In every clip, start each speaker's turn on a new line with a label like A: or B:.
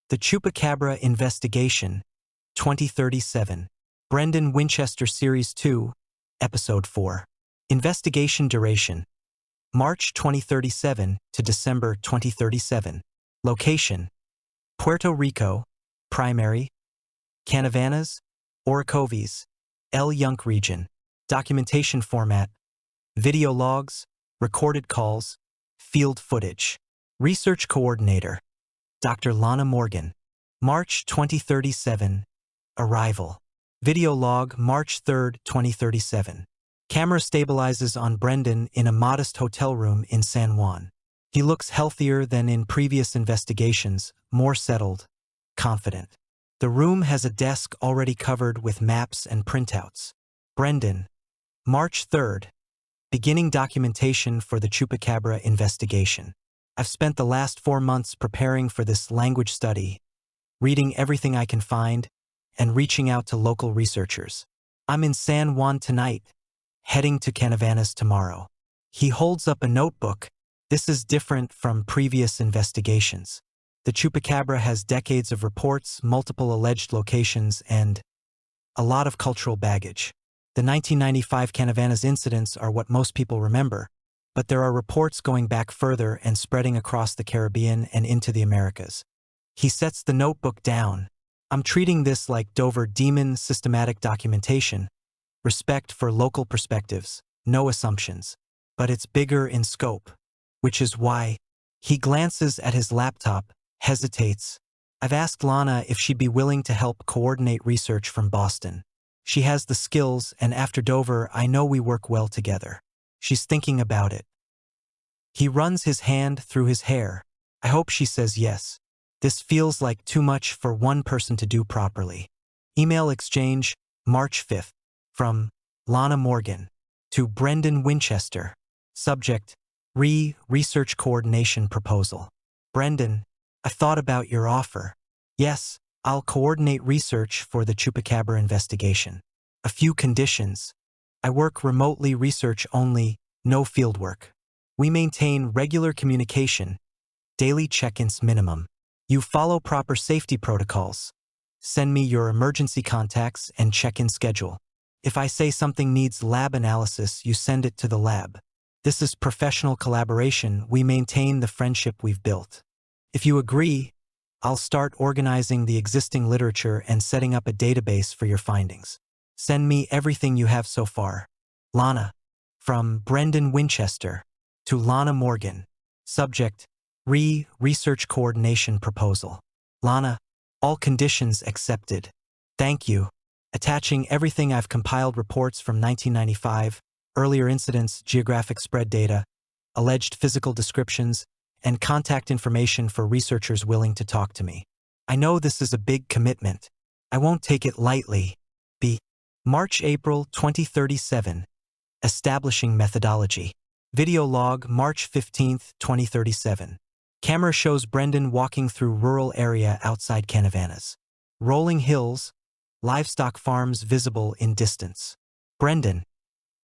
A: The Chupacabra Investigation, 2037. Brendan Winchester Series 2, Episode 4. Investigation duration: March 2037 to December 2037. Location: Puerto Rico. Primary: Canavanas, Orocovis, El Yunque region. Documentation format: video logs, recorded calls, field footage. Research coordinator: Dr. Lana Morgan. March 2037. Arrival. Video log: March 3, 2037. Camera stabilizes on Brendan in a modest hotel room in San Juan. He looks healthier than in previous investigations, more settled, confident. The room has a desk already covered with maps and printouts. Brendan. March 3rd. Beginning documentation for the Chupacabra investigation. I've spent the last 4 months preparing for this language study, reading everything I can find, and reaching out to local researchers. I'm in San Juan tonight, heading to Canavanas tomorrow. He holds up a notebook. This is different from previous investigations. The Chupacabra has decades of reports, multiple alleged locations, and a lot of cultural baggage. The 1995 Canavanas incidents are what most people remember, but there are reports going back further and spreading across the Caribbean and into the Americas. He sets the notebook down. I'm treating this like Dover Demon systematic documentation, respect for local perspectives, no assumptions. But it's bigger in scope, which is why. He glances at his laptop, hesitates. I've asked Lana if she'd be willing to help coordinate research from Boston. She has the skills, and after Dover, I know we work well together. She's thinking about it. He runs his hand through his hair. I hope she says yes. This feels like too much for one person to do properly. Email exchange, March 5th. From Lana Morgan to Brendan Winchester. Subject: Research Coordination Proposal. Brendan, I've thought about your offer. Yes, I'll coordinate research for the Chupacabra investigation. A few conditions. I work remotely, research only, no fieldwork. We maintain regular communication, daily check-ins minimum. You follow proper safety protocols. Send me your emergency contacts and check-in schedule. If I say something needs lab analysis, you send it to the lab. This is professional collaboration. We maintain the friendship we've built. If you agree, I'll start organizing the existing literature and setting up a database for your findings. Send me everything you have so far. Lana. From Brendan Winchester to Lana Morgan. Subject: Research Coordination Proposal. Lana, all conditions accepted. Thank you. Attaching everything I've compiled: reports from 1995, earlier incidents, geographic spread data, alleged physical descriptions, and contact information for researchers willing to talk to me. I know this is a big commitment. I won't take it lightly. March-April 2037. Establishing methodology. Video log: March 15, 2037. Camera shows Brendan walking through rural area outside Canavanas. Rolling hills, livestock farms visible in distance. Brendan.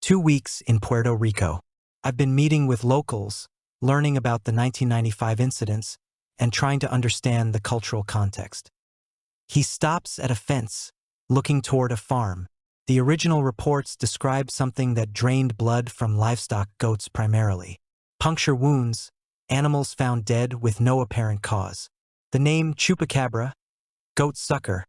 A: 2 weeks in Puerto Rico. I've been meeting with locals, learning about the 1995 incidents, and trying to understand the cultural context. He stops at a fence, looking toward a farm. The original reports describe something that drained blood from livestock, goats primarily. Puncture wounds, animals found dead with no apparent cause. The name Chupacabra, goat sucker,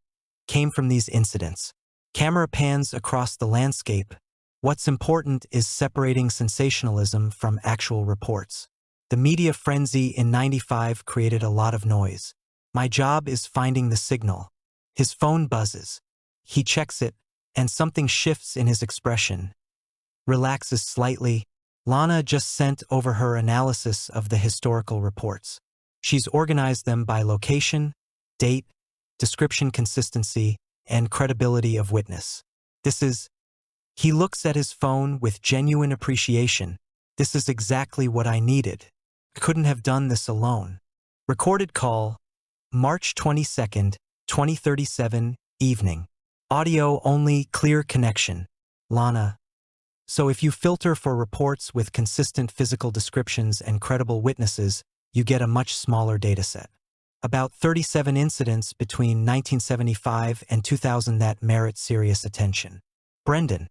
A: came from these incidents. Camera pans across the landscape. What's important is separating sensationalism from actual reports. The media frenzy in '95 created a lot of noise. My job is finding the signal. His phone buzzes. He checks it, and something shifts in his expression. Relaxes slightly. Lana just sent over her analysis of the historical reports. She's organized them by location, date, description consistency, and credibility of witness. He looks at his phone with genuine appreciation. This is exactly what I needed. I couldn't have done this alone. Recorded call, March 22nd, 2037, evening. Audio only, clear connection. Lana. So if you filter for reports with consistent physical descriptions and credible witnesses, you get a much smaller dataset. About 37 incidents between 1975 and 2000 that merit serious attention. Brendan.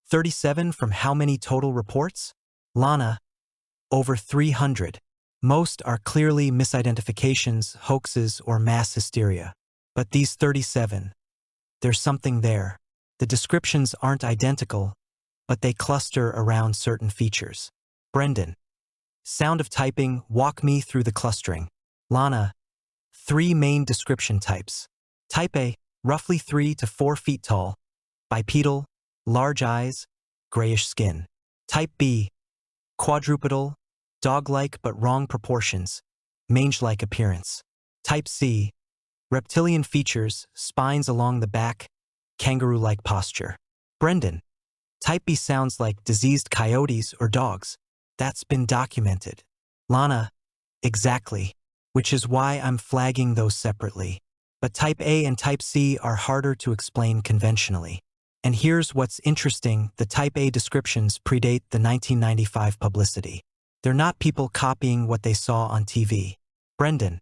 A: 37 from how many total reports? Lana. Over 300. Most are clearly misidentifications, hoaxes, or mass hysteria. But these 37. There's something there. The descriptions aren't identical, but they cluster around certain features. Brendan. Sound of typing, walk me through the clustering. Lana. 3 main description types. Type A, roughly 3 to 4 feet tall, bipedal, large eyes, grayish skin. Type B, quadrupedal, dog-like but wrong proportions, mange-like appearance. Type C, reptilian features, spines along the back, kangaroo-like posture. Brendan. Type B sounds like diseased coyotes or dogs. That's been documented. Lana. Exactly. Which is why I'm flagging those separately. But Type A and Type C are harder to explain conventionally. And here's what's interesting, the Type A descriptions predate the 1995 publicity. They're not people copying what they saw on TV. Brendan.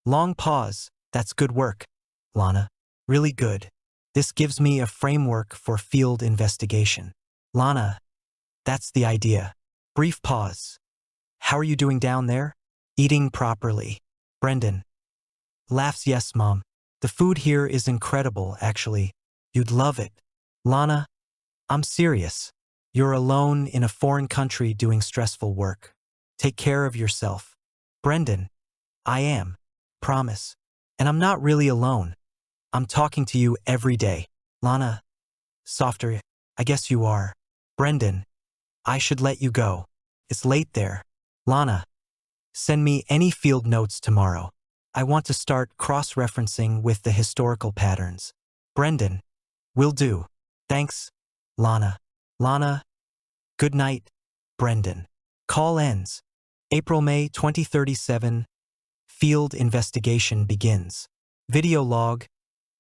A: Long pause, that's good work. Lana. Really good. This gives me a framework for field investigation. Lana. That's the idea. Brief pause. How are you doing down there? Eating properly. Brendan. Laughs, yes, Mom. The food here is incredible, actually. You'd love it. Lana. I'm serious. You're alone in a foreign country doing stressful work. Take care of yourself. Brendan. I am. Promise. And I'm not really alone. I'm talking to you every day. Lana. Softer. I guess you are. Brendan. I should let you go. It's late there. Lana. Send me any field notes tomorrow. I want to start cross-referencing with the historical patterns. Brendan. Will do. Thanks. Lana. Lana. Good night. Brendan. Call ends. April-May 2037. Field investigation begins. Video log.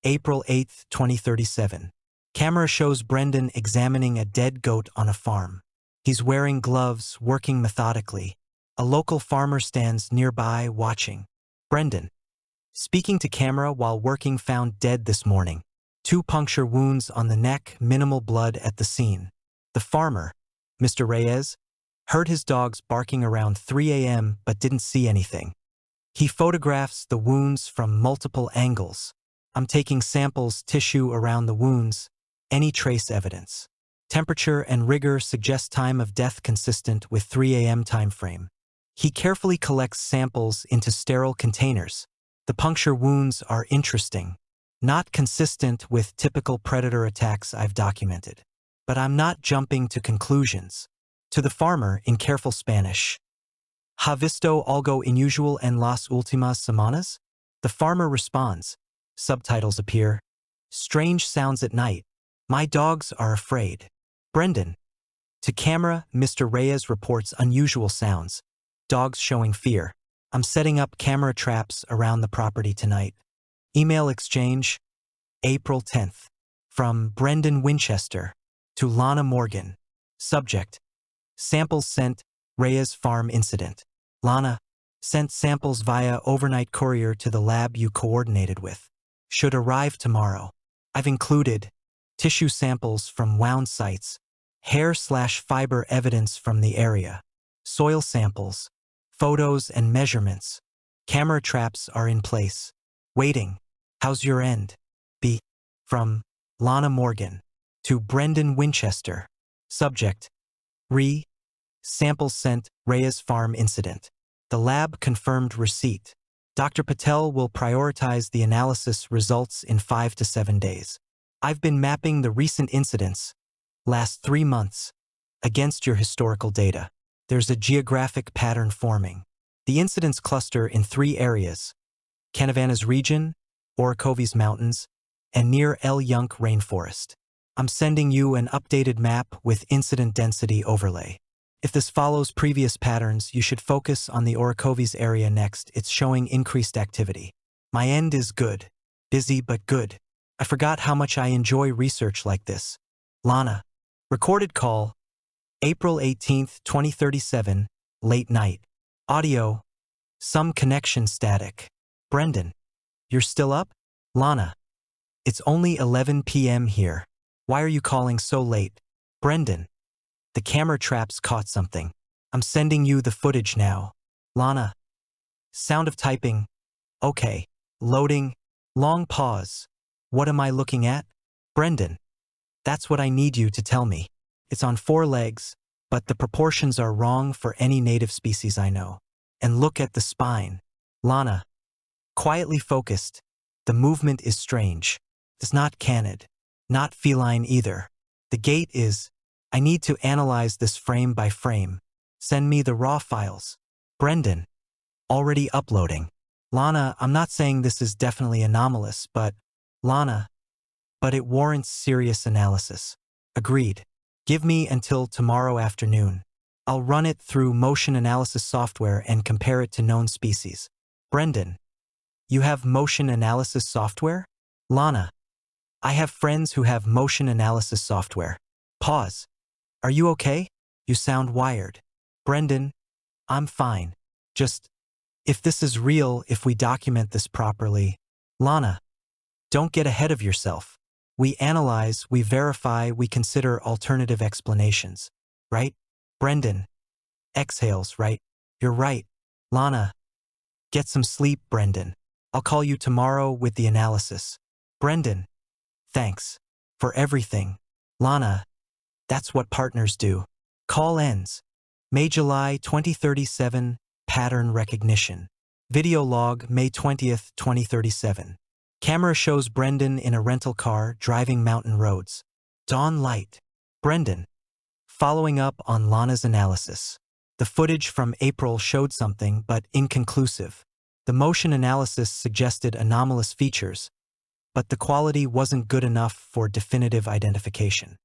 A: April 8, 2037. Camera shows Brendan examining a dead goat on a farm. He's wearing gloves, working methodically. A local farmer stands nearby, watching. Brendan. Speaking to camera while working, found dead this morning. 2 puncture wounds on the neck, minimal blood at the scene. The farmer, Mr. Reyes, heard his dogs barking around 3 a.m. but didn't see anything. He photographs the wounds from multiple angles. I'm taking samples, tissue around the wounds, any trace evidence. Temperature and rigor suggest time of death consistent with 3 a.m. time frame. He carefully collects samples into sterile containers. The puncture wounds are interesting, not consistent with typical predator attacks I've documented. But I'm not jumping to conclusions. To the farmer in careful Spanish. ¿Ha visto algo inusual en las últimas semanas? The farmer responds. Subtitles appear. Strange sounds at night. My dogs are afraid. Brendan. To camera, Mr. Reyes reports unusual sounds. Dogs showing fear. I'm setting up camera traps around the property tonight. Email exchange. April 10th. From Brendan Winchester to Lana Morgan. Subject. Samples sent, Reyes Farm incident. Lana. Sent samples via overnight courier to the lab you coordinated with. Should arrive tomorrow. I've included tissue samples from wound sites, hair/fiber evidence from the area, soil samples, photos and measurements. Camera traps are in place. Waiting. How's your end? B. From Lana Morgan to Brendan Winchester. Subject. Samples sent, Reyes Farm incident. The lab confirmed receipt. Dr. Patel will prioritize the analysis results in 5 to 7 days. I've been mapping the recent incidents, last 3 months, against your historical data. There's a geographic pattern forming. The incidents cluster in 3 areas: Canavanas region, Orocovis Mountains, and near El Yunque Rainforest. I'm sending you an updated map with incident density overlay. If this follows previous patterns, you should focus on the Orocovis area next. It's showing increased activity. My end is good. Busy but good. I forgot how much I enjoy research like this. Lana. Recorded call. April 18th, 2037, late night. Audio. Some connection static. Brendan, you're still up? Lana, it's only 11 p.m. here. Why are you calling so late? Brendan, the camera traps caught something. I'm sending you the footage now. Lana, sound of typing. Okay. Loading. Long pause. What am I looking at? Brendan, that's what I need you to tell me. It's on 4 legs, but the proportions are wrong for any native species I know. And look at the spine. Lana, quietly focused. The movement is strange. It's not canid. Not feline either. The gait is, I need to analyze this frame by frame. Send me the raw files. Brendan, already uploading. Lana, I'm not saying this is definitely anomalous, but, Lana, but it warrants serious analysis. Agreed. Give me until tomorrow afternoon. I'll run it through motion analysis software and compare it to known species. Brendan, you have motion analysis software? Lana, I have friends who have motion analysis software. Pause. Are you okay? You sound wired. Brendan, I'm fine. Just, if this is real, if we document this properly. Lana, don't get ahead of yourself. We analyze, we verify, we consider alternative explanations. Right? Brendan, exhales, right? You're right. Lana, get some sleep, Brendan. I'll call you tomorrow with the analysis. Brendan, thanks for everything. Lana, that's what partners do. Call ends. May July 2037, pattern recognition. Video log, May 20th, 2037. Camera shows Brendan in a rental car driving mountain roads. Dawn light. Brendan, following up on Lana's analysis. The footage from April showed something, but inconclusive. The motion analysis suggested anomalous features, but the quality wasn't good enough for definitive identification.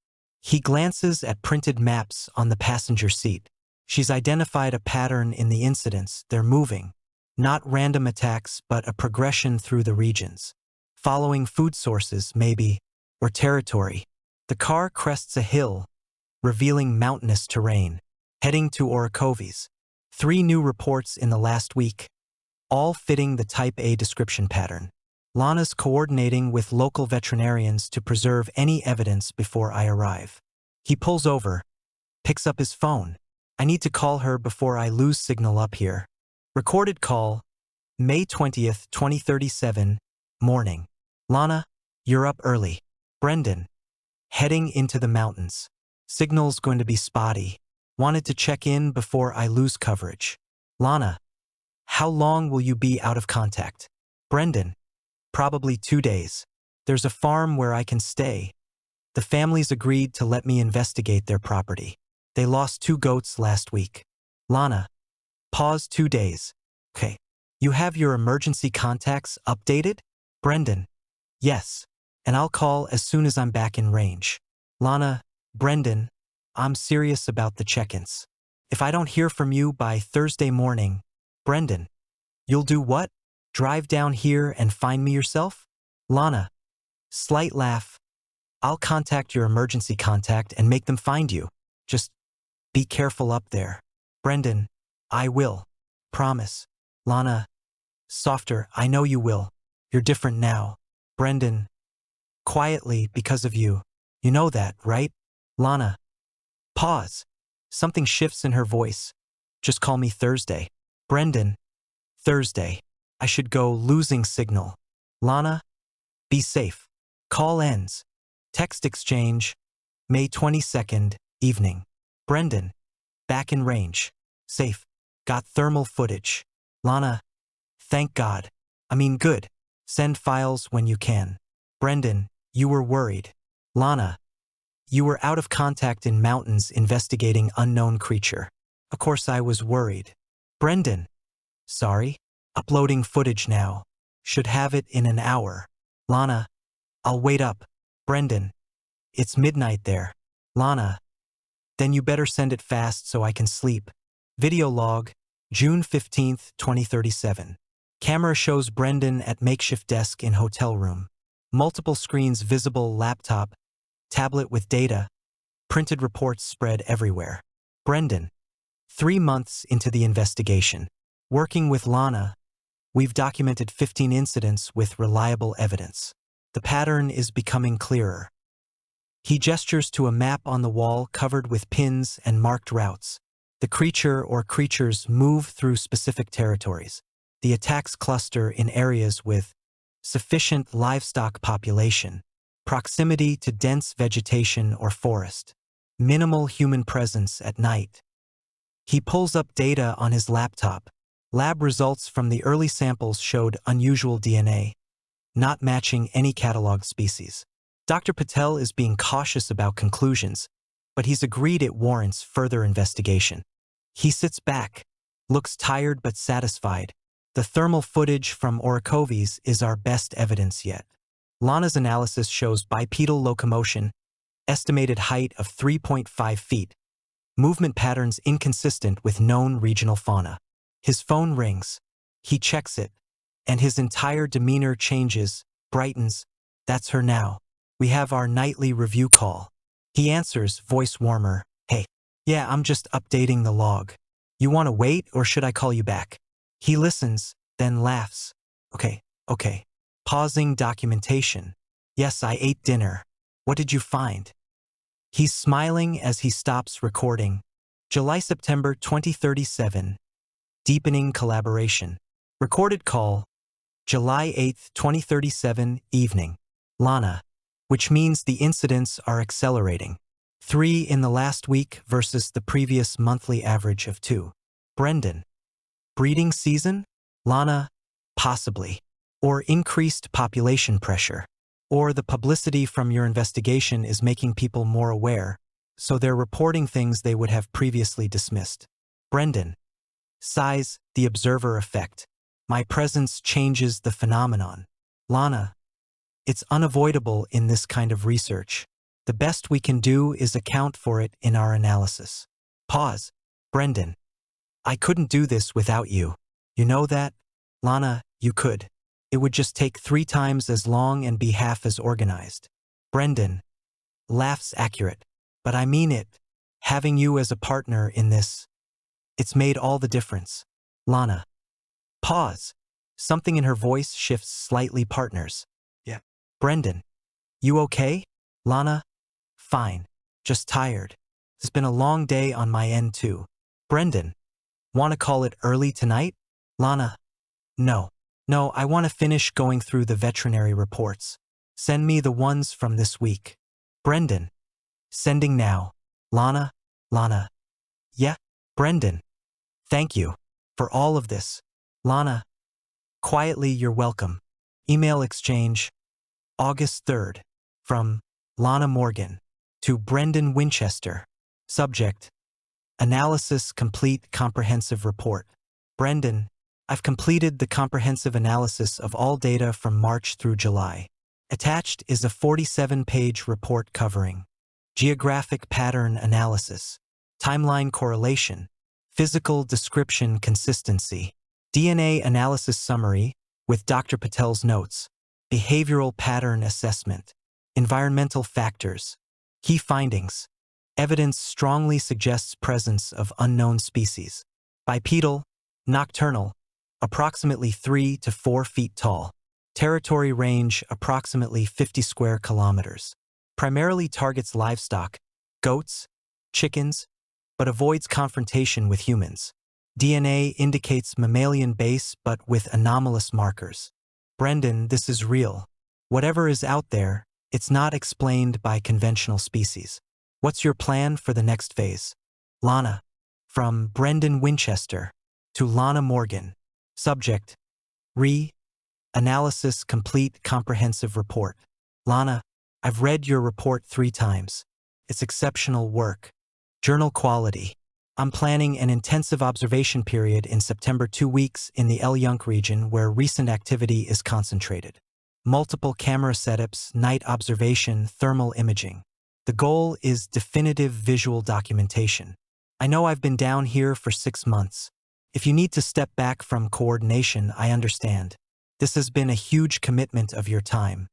A: He glances at printed maps on the passenger seat. She's identified a pattern in the incidents. They're moving. Not random attacks, but a progression through the regions. Following food sources, maybe, or territory. The car crests a hill, revealing mountainous terrain, heading to Orocovis. 3 new reports in the last week, all fitting the Type A description pattern. Lana's coordinating with local veterinarians to preserve any evidence before I arrive. He pulls over, picks up his phone. I need to call her before I lose signal up here. Recorded call, May 20th, 2037, morning. Lana, you're up early. Brendan, heading into the mountains. Signal's going to be spotty. Wanted to check in before I lose coverage. Lana, how long will you be out of contact? Brendan, probably 2 days. There's a farm where I can stay. The family's agreed to let me investigate their property. They lost 2 goats last week. Lana, pause 2 days. Okay. You have your emergency contacts updated? Brendan, yes. And I'll call as soon as I'm back in range. Lana, Brendan, I'm serious about the check-ins. If I don't hear from you by Thursday morning, Brendan, you'll do what? Drive down here and find me yourself? Lana, slight laugh. I'll contact your emergency contact and make them find you. Just be careful up there. Brendan, I will. Promise. Lana, softer, I know you will. You're different now. Brendan, quietly because of you. You know that, right? Lana, pause. Something shifts in her voice. Just call me Thursday. Brendan, Thursday. I should go losing signal. Lana, be safe. Call ends. Text exchange, May 22nd, evening. Brendan, back in range. Safe. Got thermal footage. Lana, thank God. I mean good. Send files when you can. Brendan, you were worried. Lana, you were out of contact in mountains investigating unknown creature. Of course I was worried. Brendan, sorry. Uploading footage now. Should have it in an hour. Lana, I'll wait up. Brendan, it's midnight there. Lana, then you better send it fast so I can sleep. Video log, June 15th, 2037. Camera shows Brendan at makeshift desk in hotel room. Multiple screens visible, laptop, tablet with data, printed reports spread everywhere. Brendan, 3 months into the investigation. Working with Lana, We've documented 15 incidents with reliable evidence. The pattern is becoming clearer. He gestures to a map on the wall covered with pins and marked routes. The creature or creatures move through specific territories. The attacks cluster in areas with sufficient livestock population, proximity to dense vegetation or forest, minimal human presence at night. He pulls up data on his laptop. Lab results from the early samples showed unusual DNA, not matching any cataloged species. Dr. Patel is being cautious about conclusions, but he's agreed it warrants further investigation. He sits back, looks tired but satisfied. The thermal footage from Orocovis is our best evidence yet. Lana's analysis shows bipedal locomotion, estimated height of 3.5 feet, movement patterns inconsistent with known regional fauna. His phone rings. He checks it, and his entire demeanor changes, brightens. That's her now. We have our nightly review call. He answers, voice warmer. Hey. Yeah, I'm just updating the log. You want to wait or should I call you back? He listens, then laughs. Okay. Pausing documentation. Yes, I ate dinner. What did you find? He's smiling as he stops recording. July-September 2037. Deepening collaboration. Recorded call. July 8, 2037, evening. Lana. Which means the incidents are accelerating. 3 in the last week versus the previous monthly average of 2. Brendan. Breeding season? Lana. Possibly. Or increased population pressure. Or the publicity from your investigation is making people more aware, so they're reporting things they would have previously dismissed. Brendan. Size, the observer effect. My presence changes the phenomenon. Lana. It's unavoidable in this kind of research. The best we can do is account for it in our analysis. Pause. Brendan. I couldn't do this without you. You know that? Lana, you could. It would just take 3 times as long and be half as organized. Brendan. Laughs accurate. But I mean it. Having you as a partner in this. It's made all the difference. Lana. Pause. Something in her voice shifts slightly. Partners. Yeah. Brendan. You okay? Lana. Fine. Just tired. It's been a long day on my end too. Brendan. Want to call it early tonight? Lana. No, I want to finish going through the veterinary reports. Send me the ones from this week. Brendan. Sending now. Lana. Yeah. Brendan. Thank you for all of this. Lana. Quietly, you're welcome. Email exchange. August 3rd. From Lana Morgan to Brendan Winchester. Subject. Analysis complete comprehensive report. Brendan. I've completed the comprehensive analysis of all data from March through July. Attached is a 47-page report covering geographic pattern analysis, timeline correlation, physical description consistency, DNA analysis summary with Dr. Patel's notes, behavioral pattern assessment, environmental factors, key findings. Evidence strongly suggests presence of unknown species. Bipedal, nocturnal, approximately 3 to 4 feet tall. Territory range approximately 50 square kilometers. Primarily targets livestock, goats, chickens, but avoids confrontation with humans. DNA indicates mammalian base but with anomalous markers. Brendan, this is real. Whatever is out there, it's not explained by conventional species. What's your plan for the next phase? Lana. From Brendan Winchester to Lana Morgan. Subject. Analysis complete comprehensive report. Lana. I've read your report 3 times. It's exceptional work. Journal quality. I'm planning an intensive observation period in September, 2 weeks in the El Yunque region where recent activity is concentrated. Multiple camera setups, night observation, thermal imaging. The goal is definitive visual documentation. I know I've been down here for 6 months. If you need to step back from coordination, I understand. This has been a huge commitment of your time.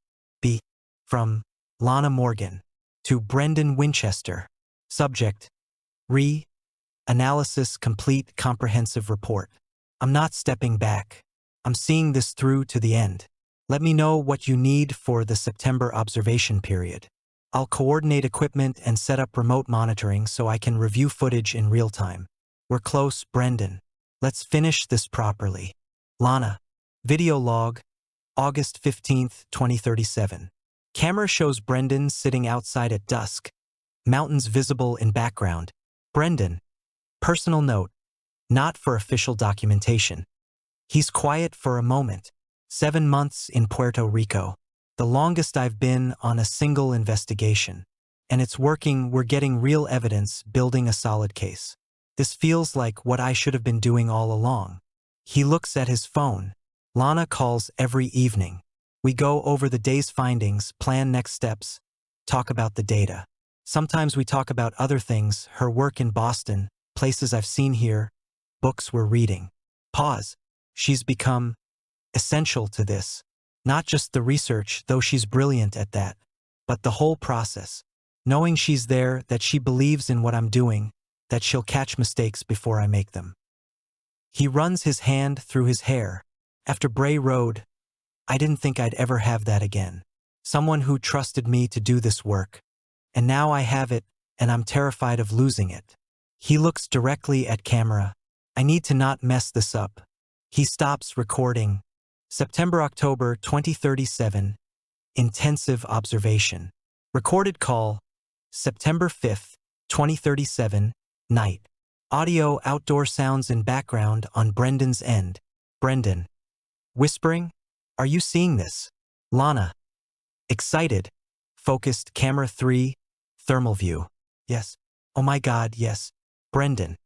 A: From Lana Morgan to Brendan Winchester. Subject. Analysis complete comprehensive report. I'm not stepping back. I'm seeing this through to the end. Let me know what you need for the September observation period. I'll coordinate equipment and set up remote monitoring so I can review footage in real time. We're close, Brendan. Let's finish this properly. Lana. Video log, August 15th, 2037. Camera shows Brendan sitting outside at dusk. Mountains visible in background. Brendan. Personal note. Not for official documentation. He's quiet for a moment. 7 months in Puerto Rico. The longest I've been on a single investigation. And it's working. We're getting real evidence, building a solid case. This feels like what I should have been doing all along. He looks at his phone. Lana calls every evening. We go over the day's findings, plan next steps, talk about the data. Sometimes we talk about other things, her work in Boston, places I've seen here, books we're reading. Pause. She's become essential to this. Not just the research, though she's brilliant at that, but the whole process. Knowing she's there, that she believes in what I'm doing, that she'll catch mistakes before I make them. He runs his hand through his hair. After Bray Road, I didn't think I'd ever have that again. Someone who trusted me to do this work. And now I have it, and I'm terrified of losing it. He looks directly at camera. I need to not mess this up. He stops recording. September-October 2037. Intensive observation. Recorded call. September 5th, 2037. Night. Audio outdoor sounds in background on Brendan's end. Brendan. Whispering? Are you seeing this? Lana. Excited. Focused camera 3. Thermal view. Yes. Oh my God, yes. Brendan.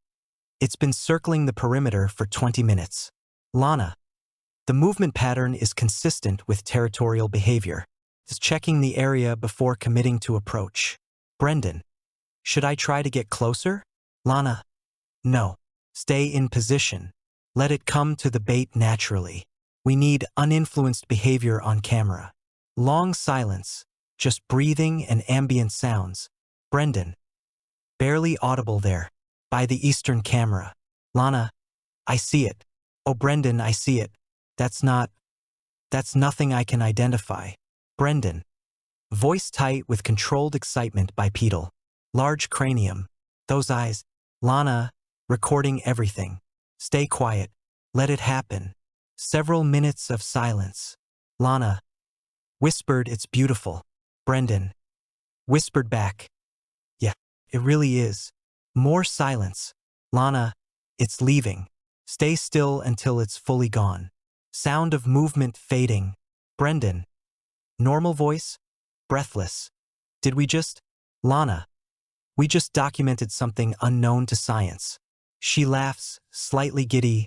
A: It's been circling the perimeter for 20 minutes. Lana. The movement pattern is consistent with territorial behavior. Is checking the area before committing to approach. Brendan. Should I try to get closer? Lana. No. Stay in position. Let it come to the bait naturally. We need uninfluenced behavior on camera. Long silence. Just breathing and ambient sounds. Brendan. Barely audible there. By the eastern camera. Lana. I see it. Oh Brendan, I see it. That's nothing I can identify. Brendan. Voice tight with controlled excitement bipedal. Large cranium. Those eyes. Lana. Recording everything. Stay quiet. Let it happen. Several minutes of silence. Lana. Whispered, it's beautiful. Brendan. Whispered back. Yeah, it really is. More silence. Lana. It's leaving. Stay still until it's fully gone. Sound of movement fading. Brendan. Normal voice? Breathless. Did we just? Lana. We just documented something unknown to science. She laughs, slightly giddy.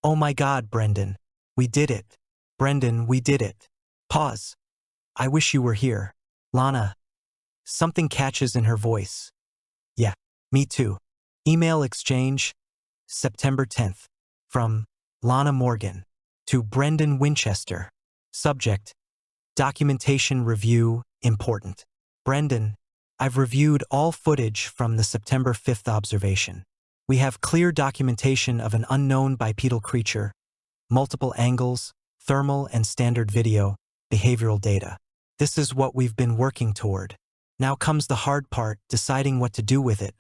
A: Oh my God, Brendan. We did it. Brendan, we did it. Pause. I wish you were here. Lana. Something catches in her voice. Yeah, me too. Email exchange. September 10th. From Lana Morgan to Brendan Winchester. Subject. Documentation review, important. Brendan. I've reviewed all footage from the September 5th observation. We have clear documentation of an unknown bipedal creature, multiple angles, thermal and standard video, behavioral data. This is what we've been working toward. Now comes the hard part, deciding what to do with it.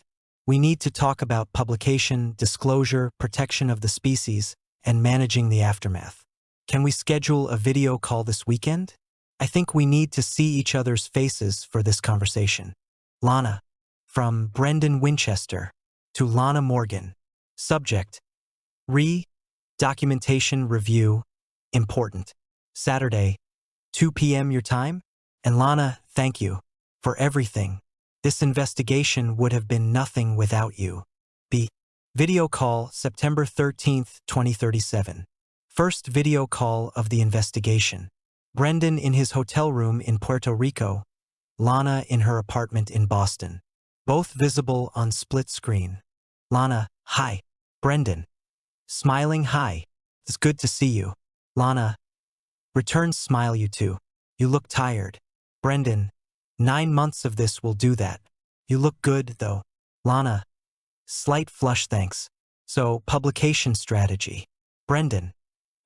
A: We need to talk about publication, disclosure, protection of the species, and managing the aftermath. Can we schedule a video call this weekend? I think we need to see each other's faces for this conversation. Lana. From Brendan Winchester to Lana Morgan. Subject. Documentation review, important. Saturday, 2 p.m. your time? And Lana, thank you for everything. This investigation would have been nothing without you. Video call, September 13th, 2037. First video call of the investigation. Brendan in his hotel room in Puerto Rico. Lana in her apartment in Boston. Both visible on split screen. Lana, hi. Brendan. Smiling, hi. It's good to see you. Lana. Return smile, you two. You look tired. Brendan. 9 months of this will do that. You look good, though. Lana. Slight flush, thanks. So, publication strategy. Brendan.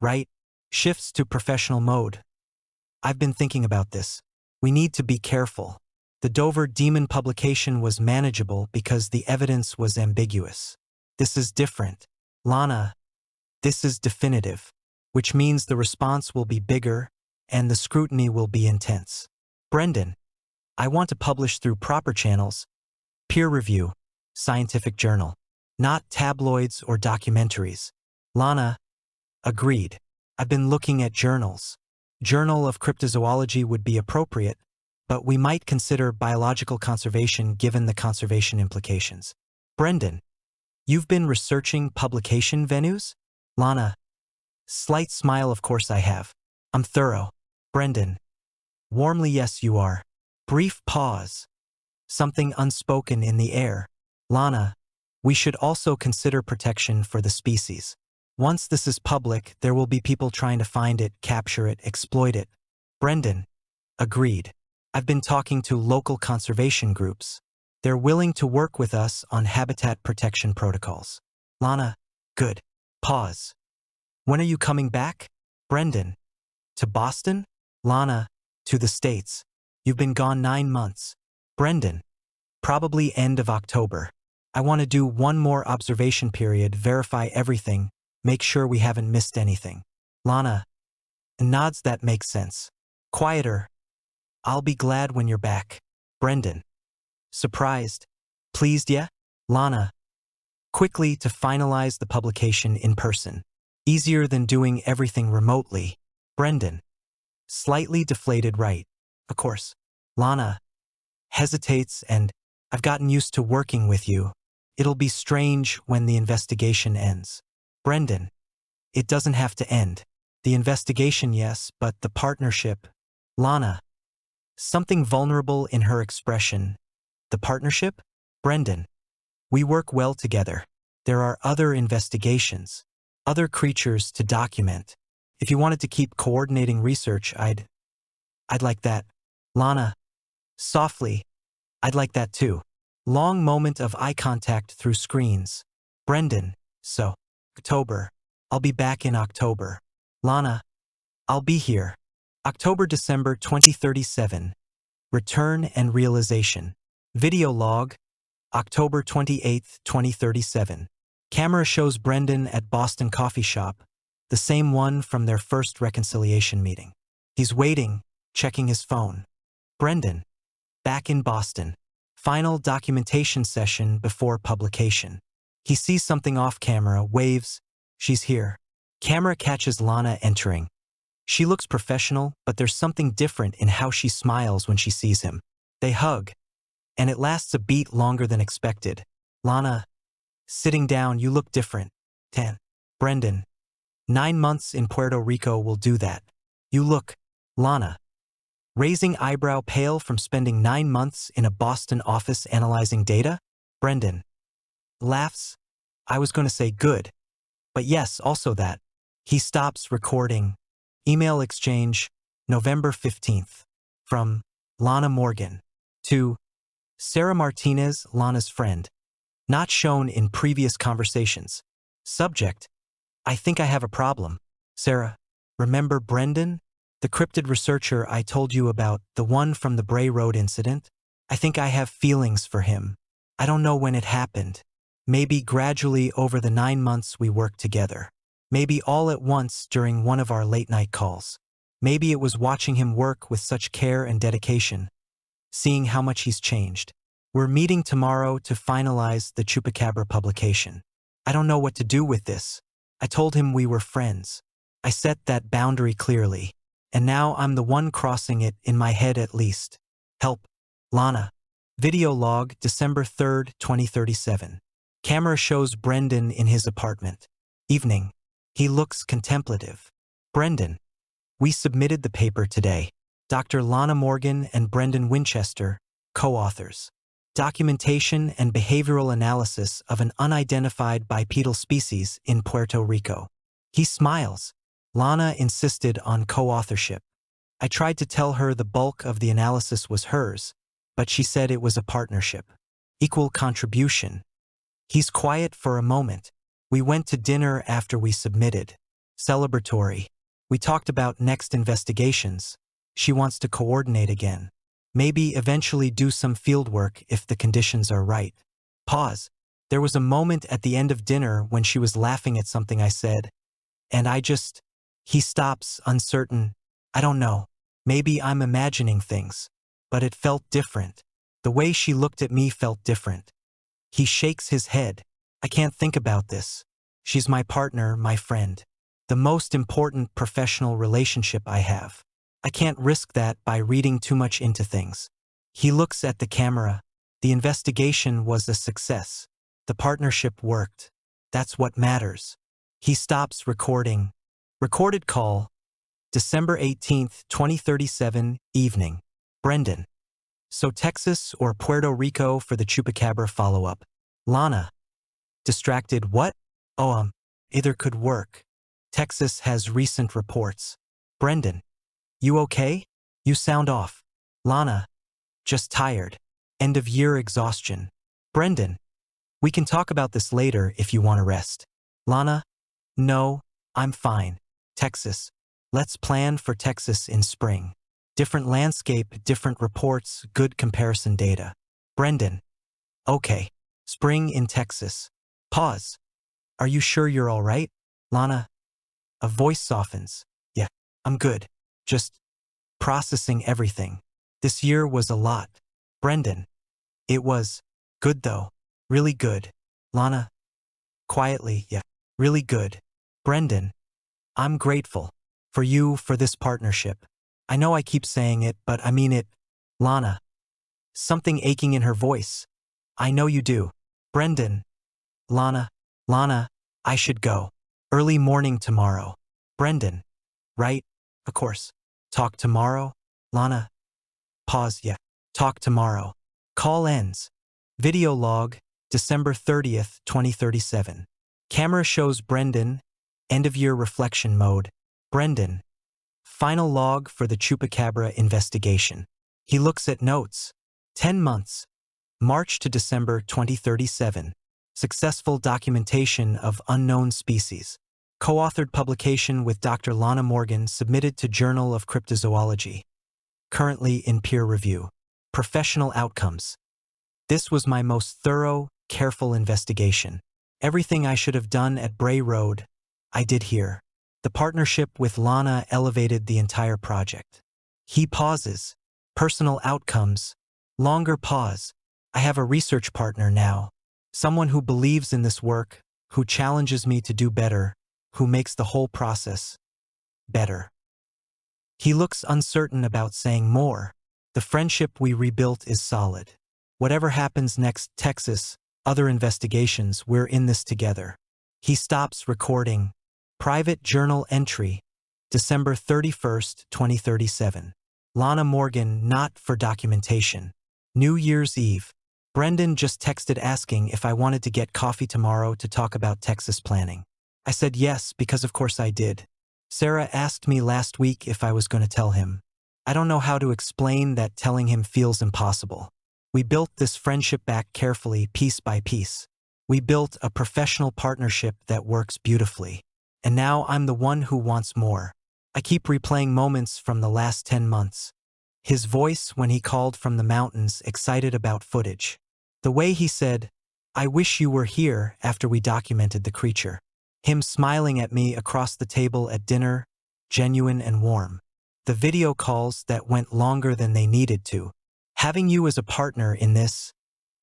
A: right? Shifts to professional mode. I've been thinking about this. We need to be careful. The Dover Demon publication was manageable because the evidence was ambiguous. This is different. Lana, this is definitive, which means the response will be bigger and the scrutiny will be intense. Brendan, I want to publish through proper channels, peer review, scientific journal, not tabloids or documentaries. Lana, agreed. I've been looking at journals. Journal of Cryptozoology would be appropriate, but we might consider biological conservation given the conservation implications. Brendan, you've been researching publication venues? Lana, slight smile, of course I have. I'm thorough. Brendan, warmly yes you are. Brief pause. Something unspoken in the air. Lana, we should also consider protection for the species. Once this is public, there will be people trying to find it, capture it, exploit it. Brendan, agreed. I've been talking to local conservation groups. They're willing to work with us on habitat protection protocols. Lana, good. Pause. When are you coming back? Brendan, to Boston? Lana, to the States. You've been gone 9 months. Brendan, probably end of October. I want to do one more observation period, verify everything, make sure we haven't missed anything. Lana, nods. That makes sense. Quieter. I'll be glad when you're back. Brendan, surprised? Pleased, yeah? Lana, quickly to finalize the publication in person. Easier than doing everything remotely. Brendan, slightly deflated, right? Of course. Lana, hesitates, and I've gotten used to working with you. It'll be strange when the investigation ends. Brendan, it doesn't have to end. The investigation, yes, but the partnership. Lana, something vulnerable in her expression. The partnership? Brendan, we work well together. There are other investigations, other creatures to document. If you wanted to keep coordinating research, I'd like that. Lana, softly, I'd like that too. Long moment of eye contact through screens. Brendan, so, October. I'll be back in October. Lana, I'll be here. October-December 2037. Return and realization. Video log. October 28, 2037. Camera shows Brendan at Boston coffee shop, the same one from their first reconciliation meeting. He's waiting, checking his phone. Brendan, back in Boston. Final documentation session before publication. He sees something off camera, waves. She's here. Camera catches Lana entering. She looks professional, but there's something different in how she smiles when she sees him. They hug, and it lasts a beat longer than expected. Lana, sitting down, you look different. 10. Brendan, 9 months in Puerto Rico will do that. You look. Lana, raising eyebrow, pale from spending 9 months in a Boston office analyzing data? Brendan, laughs. I was going to say good. But yes, also that. He stops recording. Email exchange, November 15th. From Lana Morgan to Sarah Martinez, Lana's friend. Not shown in previous conversations. Subject, I think I have a problem. Sarah, remember Brendan? The cryptid researcher I told you about, the one from the Bray Road incident? I think I have feelings for him. I don't know when it happened. Maybe gradually over the 9 months we worked together. Maybe all at once during one of our late-night calls. Maybe it was watching him work with such care and dedication, seeing how much he's changed. We're meeting tomorrow to finalize the Chupacabra publication. I don't know what to do with this. I told him we were friends. I set that boundary clearly. And now I'm the one crossing it, in my head at least. Help. Lana. Video log, December 3rd, 2037. Camera shows Brendan in his apartment. Evening. He looks contemplative. Brendan. We submitted the paper today. Dr. Lana Morgan and Brendan Winchester, co-authors. Documentation and behavioral analysis of an unidentified bipedal species in Puerto Rico. He smiles. Lana insisted on co-authorship. I tried to tell her the bulk of the analysis was hers, but she said it was a partnership. Equal contribution. He's quiet for a moment. We went to dinner after we submitted. Celebratory. We talked about next investigations. She wants to coordinate again. Maybe eventually do some fieldwork if the conditions are right. Pause. There was a moment at the end of dinner when she was laughing at something I said. And he stops, uncertain. I don't know. Maybe I'm imagining things. But it felt different. The way she looked at me felt different. He shakes his head. I can't think about this. She's my partner, my friend. The most important professional relationship I have. I can't risk that by reading too much into things. He looks at the camera. The investigation was a success. The partnership worked. That's what matters. He stops recording. Recorded call. December 18th, 2037, evening. Brendan. So Texas or Puerto Rico for the Chupacabra follow-up. Lana. Distracted, what? Oh, either could work. Texas has recent reports. Brendan. You okay? You sound off. Lana. Just tired. End of year exhaustion. Brendan. We can talk about this later if you want to rest. Lana. No, I'm fine. Texas. Let's plan for Texas in spring. Different landscape, different reports, good comparison data. Brendan. Okay. Spring in Texas. Pause. Are you sure you're all right? Lana. A voice softens. Yeah, I'm good. Just processing everything. This year was a lot. Brendan. It was good though. Really good. Lana. Quietly, yeah, really good. Brendan. I'm grateful. For you, for this partnership. I know I keep saying it, but I mean it. Lana. Something aching in her voice. I know you do. Brendan. Lana. Lana, I should go. Early morning tomorrow. Brendan. Right? Of course. Talk tomorrow? Lana. Pause, yeah. Talk tomorrow. Call ends. Video log, December 30th, 2037. Camera shows Brendan. End of year reflection mode. Brendan. Final log for the Chupacabra investigation. He looks at notes. 10 months. March to December 2037. Successful documentation of unknown species. Co-authored publication with Dr. Lana Morgan submitted to Journal of Cryptozoology. Currently in peer review. Professional outcomes. This was my most thorough, careful investigation. Everything I should have done at Bray Road, I did here. The partnership with Lana elevated the entire project. He pauses. Personal outcomes. Longer pause. I have a research partner now. Someone who believes in this work, who challenges me to do better, who makes the whole process better. He looks uncertain about saying more. The friendship we rebuilt is solid. Whatever happens next, Texas, other investigations, we're in this together. He stops recording. Private journal entry, December 31st, 2037. Lana Morgan, not for documentation. New Year's Eve. Brendan just texted asking if I wanted to get coffee tomorrow to talk about Texas planning. I said yes, because of course I did. Sarah asked me last week if I was going to tell him. I don't know how to explain that telling him feels impossible. We built this friendship back carefully, piece by piece. We built a professional partnership that works beautifully. And now I'm the one who wants more. I keep replaying moments from the last 10 months. His voice when he called from the mountains, excited about footage. The way he said, I wish you were here after we documented the creature. Him smiling at me across the table at dinner, genuine and warm. The video calls that went longer than they needed to. Having you as a partner in this,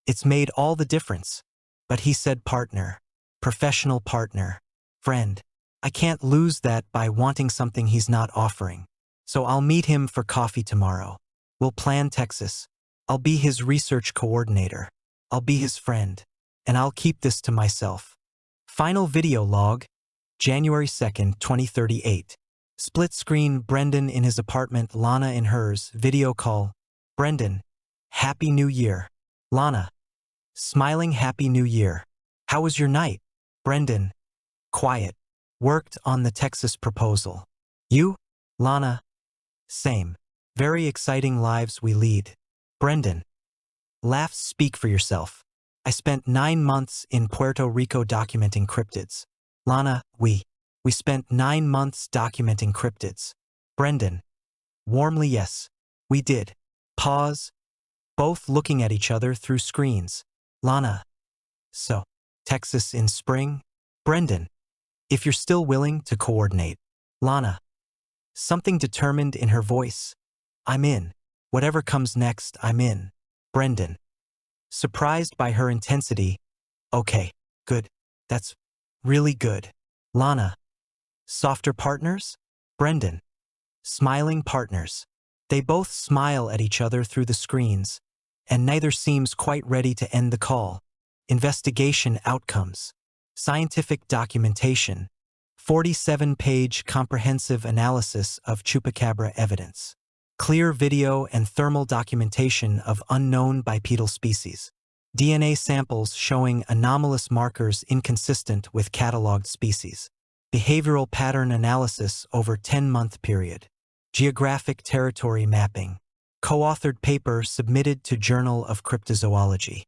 A: it's made all the difference. But he said partner, professional partner, friend. I can't lose that by wanting something he's not offering. So I'll meet him for coffee tomorrow. We'll plan Texas. I'll be his research coordinator. I'll be his friend. And I'll keep this to myself. Final video log, January 2nd, 2038. Split screen, Brendan in his apartment, Lana in hers, video call. Brendan, Happy New Year. Lana, smiling Happy New Year. How was your night? Brendan, quiet. Worked on the Texas proposal. You? Lana, same. Very exciting lives we lead. Brendan, laughs speak for yourself. I spent 9 months in Puerto Rico documenting cryptids. Lana, we We spent 9 months documenting cryptids. Brendan. Warmly yes. We did. Pause. Both looking at each other through screens. Lana. So, Texas in spring? Brendan. If you're still willing to coordinate. Lana. Something determined in her voice. I'm in. Whatever comes next, I'm in. Brendan. Surprised by her intensity. Okay, good. That's really good. Lana. Softer partners? Brendan. Smiling partners. They both smile at each other through the screens, and neither seems quite ready to end the call. Investigation outcomes. Scientific documentation. 47-page comprehensive analysis of Chupacabra evidence. Clear video and thermal documentation of unknown bipedal species. DNA samples showing anomalous markers inconsistent with cataloged species. Behavioral pattern analysis over 10-month period. Geographic territory mapping. Co-authored paper submitted to Journal of Cryptozoology.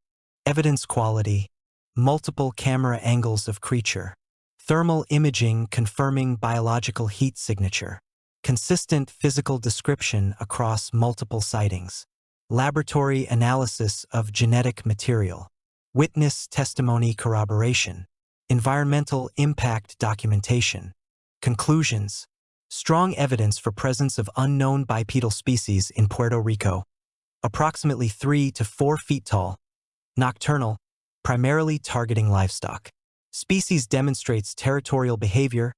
A: Evidence quality. Multiple camera angles of creature. Thermal imaging confirming biological heat signature. Consistent physical description across multiple sightings. Laboratory analysis of genetic material. Witness testimony corroboration. Environmental impact documentation. Conclusions. Strong evidence for presence of unknown bipedal species in Puerto Rico. Approximately 3 to 4 feet tall. Nocturnal, primarily targeting livestock. Species demonstrates territorial behavior,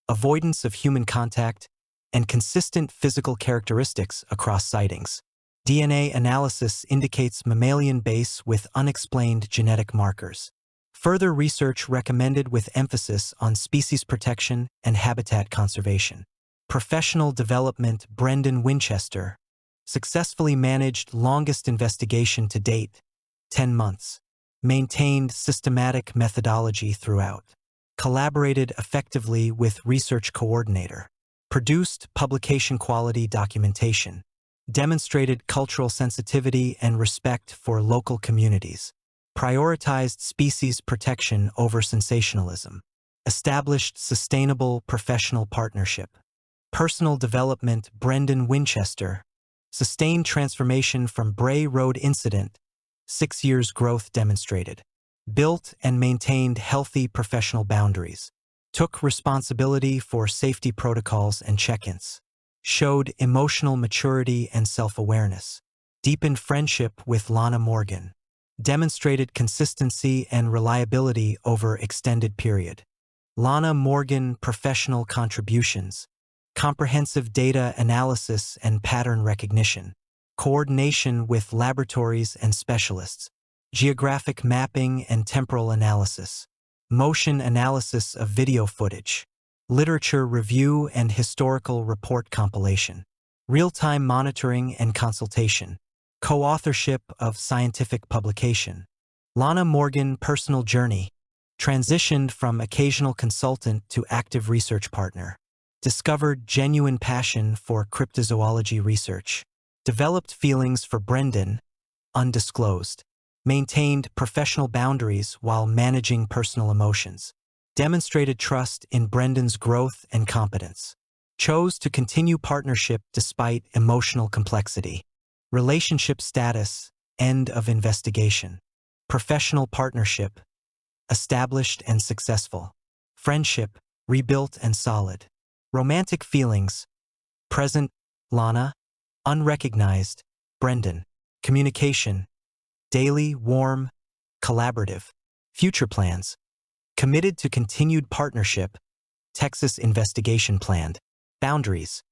A: avoidance of human contact, and consistent physical characteristics across sightings. DNA analysis indicates mammalian base with unexplained genetic markers. Further research recommended with emphasis on species protection and habitat conservation. Professional development. Brendan Winchester. Successfully managed longest investigation to date, 10 months. Maintained systematic methodology throughout. Collaborated effectively with research coordinator. Produced publication quality documentation. Demonstrated cultural sensitivity and respect for local communities. Prioritized species protection over sensationalism. Established sustainable professional partnership. Personal development. Brendan Winchester. Sustained transformation from Bray Road incident. 6 years growth demonstrated. Built and maintained healthy professional boundaries. Took responsibility for safety protocols and check-ins. Showed emotional maturity and self-awareness. Deepened friendship with Lana Morgan. Demonstrated consistency and reliability over extended period. Lana Morgan professional contributions. Comprehensive data analysis and pattern recognition. Coordination with laboratories and specialists. Geographic mapping and temporal analysis. Motion analysis of video footage. Literature review and historical report compilation. Real-time monitoring and consultation. Co-authorship of scientific publication. Lana Morgan personal journey. Transitioned from occasional consultant to active research partner. Discovered genuine passion for cryptozoology research. Developed feelings for Brendan, undisclosed. Maintained professional boundaries while managing personal emotions. Demonstrated trust in Brendan's growth and competence. Chose to continue partnership despite emotional complexity. Relationship status, end of investigation. Professional partnership, established and successful. Friendship, rebuilt and solid. Romantic feelings, present, Lana. Unrecognized, Brendan. Communication, daily, warm, collaborative. Future plans, committed to continued partnership. Texas investigation planned. Boundaries,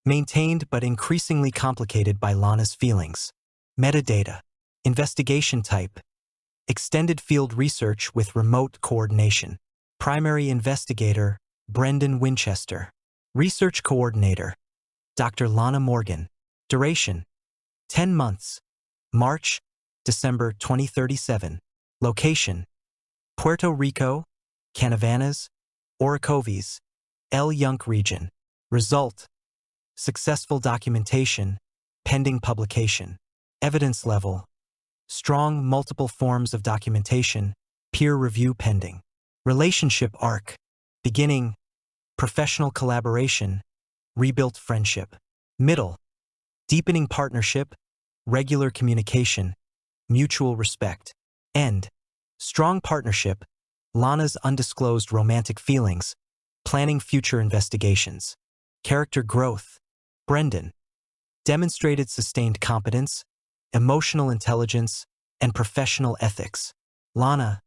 A: maintained but increasingly complicated by Lana's feelings. Metadata, investigation type, extended field research with remote coordination. Primary investigator, Brendan Winchester. Research coordinator, Dr. Lana Morgan. Duration, 10 months. March, December 2037. Location, Puerto Rico, Canavanas, Orocovis, El Yunque region. Result, successful documentation, pending publication. Evidence level, strong multiple forms of documentation, peer review pending. Relationship arc, beginning, professional collaboration, rebuilt friendship. Middle, deepening partnership, regular communication, mutual respect. End, strong partnership, Lana's undisclosed romantic feelings, planning future investigations. Character growth, Brendan, demonstrated sustained competence, emotional intelligence, and professional ethics. Lana,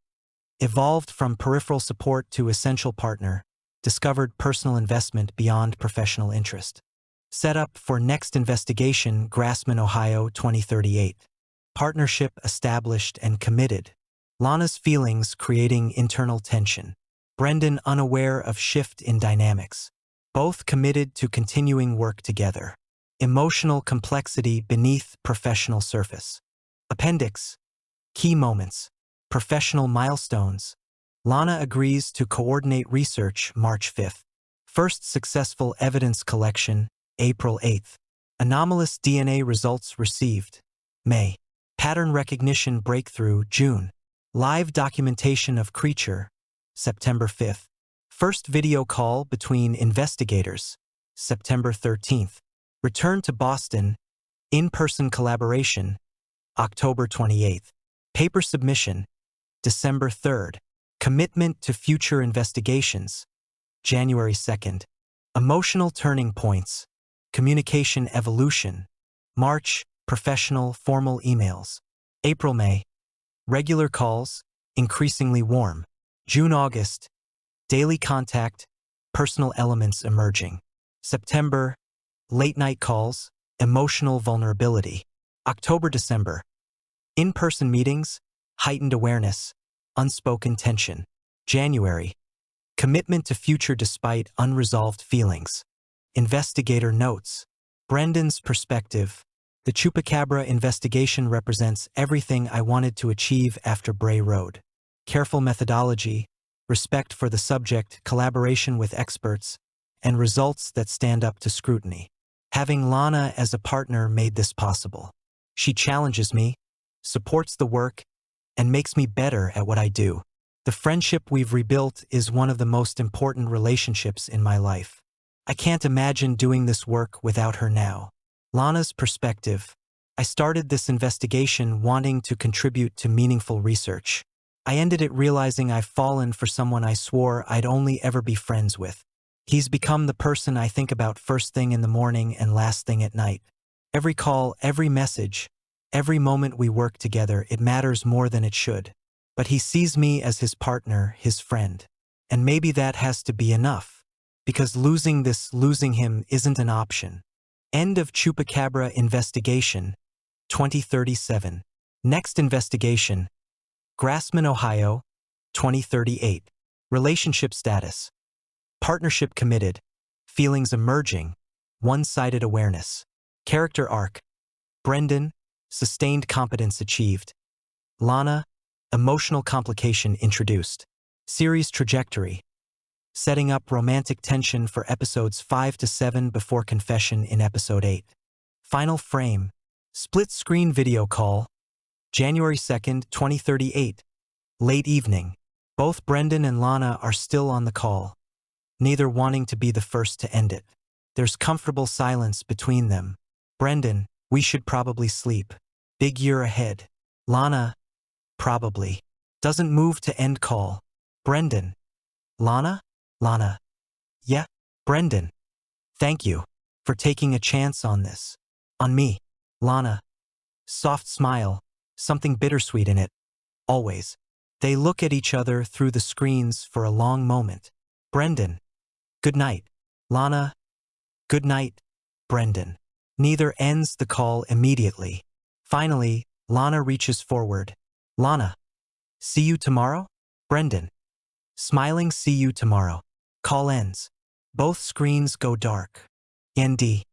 A: evolved from peripheral support to essential partner, discovered personal investment beyond professional interest. Set up for next investigation, Grassman, Ohio, 2038. Partnership established and committed. Lana's feelings creating internal tension. Brendan unaware of shift in dynamics. Both committed to continuing work together. Emotional complexity beneath professional surface. Appendix. Key moments. Professional milestones. Lana agrees to coordinate research, March 5th. First successful evidence collection, April 8th. Anomalous DNA results received, May. Pattern recognition breakthrough, June. Live documentation of creature, September 5th. First video call between investigators, September 13th. Return to Boston, in-person collaboration, October 28th. Paper submission, December 3rd. Commitment to future investigations, January 2nd. Emotional turning points, communication evolution, March, professional formal emails. April, May. Regular calls, increasingly warm. June, August. Daily contact, personal elements emerging. September, late-night calls, emotional vulnerability. October, December. In-person meetings, heightened awareness, unspoken tension. January. Commitment to future despite unresolved feelings. Investigator notes. Brendan's perspective. The Chupacabra investigation represents everything I wanted to achieve after Bray Road. Careful methodology, respect for the subject, collaboration with experts, and results that stand up to scrutiny. Having Lana as a partner made this possible. She challenges me, supports the work, and makes me better at what I do. The friendship we've rebuilt is one of the most important relationships in my life. I can't imagine doing this work without her now. Lana's perspective. I started this investigation wanting to contribute to meaningful research. I ended it realizing I've fallen for someone I swore I'd only ever be friends with. He's become the person I think about first thing in the morning and last thing at night. Every call, every message, every moment we work together, it matters more than it should. But he sees me as his partner, his friend. And maybe that has to be enough. Because losing him isn't an option. End of Chupacabra investigation, 2037. Next investigation. Grassman, Ohio, 2038. Relationship status. Partnership committed. Feelings emerging. One-sided awareness. Character arc. Brendan, sustained competence achieved. Lana, emotional complication introduced. Series trajectory. Setting up romantic tension for episodes 5 to 7 before confession in episode 8. Final frame. Split-screen video call. January 2nd, 2038. Late evening. Both Brendan and Lana are still on the call, neither wanting to be the first to end it. There's comfortable silence between them. Brendan, we should probably sleep. Big year ahead. Lana, probably. Doesn't move to end call. Brendan. Lana? Lana. Yeah. Brendan. Thank you for taking a chance on this. On me. Lana. Soft smile, something bittersweet in it. Always. They look at each other through the screens for a long moment. Brendan. Good night. Lana. Good night, Brendan. Neither ends the call immediately. Finally, Lana reaches forward. Lana. See you tomorrow? Brendan. Smiling, see you tomorrow. Call ends. Both screens go dark. ND.